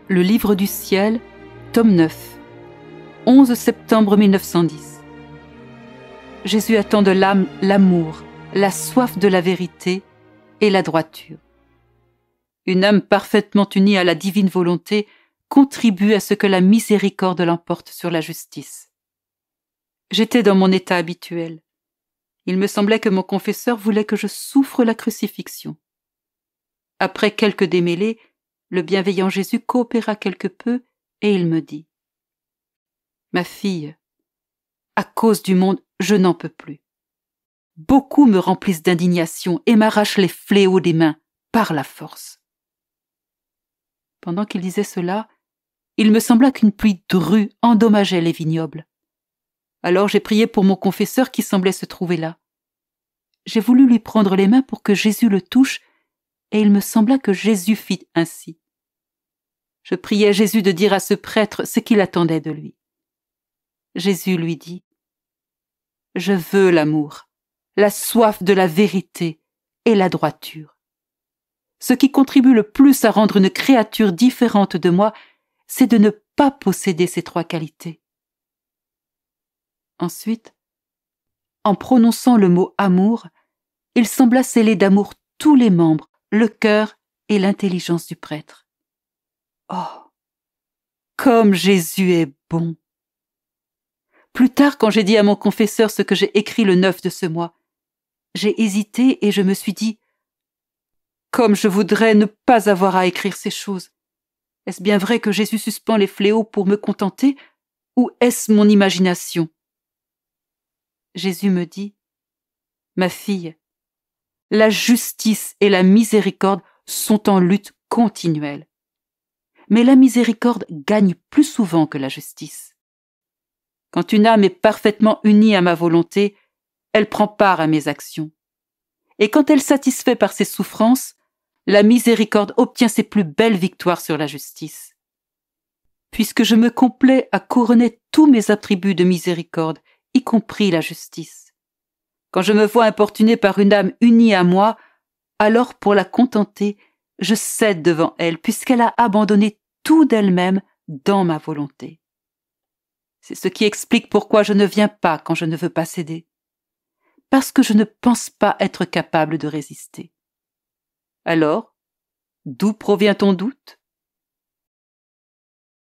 Le livre du ciel, tome 9, 11 septembre 1910. Jésus attend de l'âme l'amour, la soif de la vérité et la droiture. Une âme parfaitement unie à la divine volonté contribue à ce que la miséricorde l'emporte sur la justice. J'étais dans mon état habituel. Il me semblait que mon confesseur voulait que je souffre la crucifixion. Après quelques démêlés, le bienveillant Jésus coopéra quelque peu et il me dit : « Ma fille, à cause du monde, je n'en peux plus. Beaucoup me remplissent d'indignation et m'arrachent les fléaux des mains par la force. » Pendant qu'il disait cela, il me sembla qu'une pluie drue endommageait les vignobles. Alors j'ai prié pour mon confesseur qui semblait se trouver là. J'ai voulu lui prendre les mains pour que Jésus le touche, et il me sembla que Jésus fit ainsi. Je priais Jésus de dire à ce prêtre ce qu'il attendait de lui. Jésus lui dit : « Je veux l'amour, la soif de la vérité et la droiture. Ce qui contribue le plus à rendre une créature différente de moi, c'est de ne pas posséder ces trois qualités. » Ensuite, en prononçant le mot amour, il sembla sceller d'amour tous les membres, le cœur et l'intelligence du prêtre. Oh, comme Jésus est bon! Plus tard, quand j'ai dit à mon confesseur ce que j'ai écrit le 9 de ce mois, j'ai hésité et je me suis dit : comme je voudrais ne pas avoir à écrire ces choses. Est-ce bien vrai que Jésus suspend les fléaux pour me contenter, ou est-ce mon imagination ? Jésus me dit : ma fille, la justice et la miséricorde sont en lutte continuelle. Mais la miséricorde gagne plus souvent que la justice. Quand une âme est parfaitement unie à ma volonté, elle prend part à mes actions. Et quand elle satisfait par ses souffrances, la miséricorde obtient ses plus belles victoires sur la justice. Puisque je me complais à couronner tous mes attributs de miséricorde, y compris la justice. Quand je me vois importuné par une âme unie à moi, alors pour la contenter, je cède devant elle, puisqu'elle a abandonné tout d'elle-même dans ma volonté. C'est ce qui explique pourquoi je ne viens pas quand je ne veux pas céder. Parce que je ne pense pas être capable de résister. Alors, d'où provient ton doute ?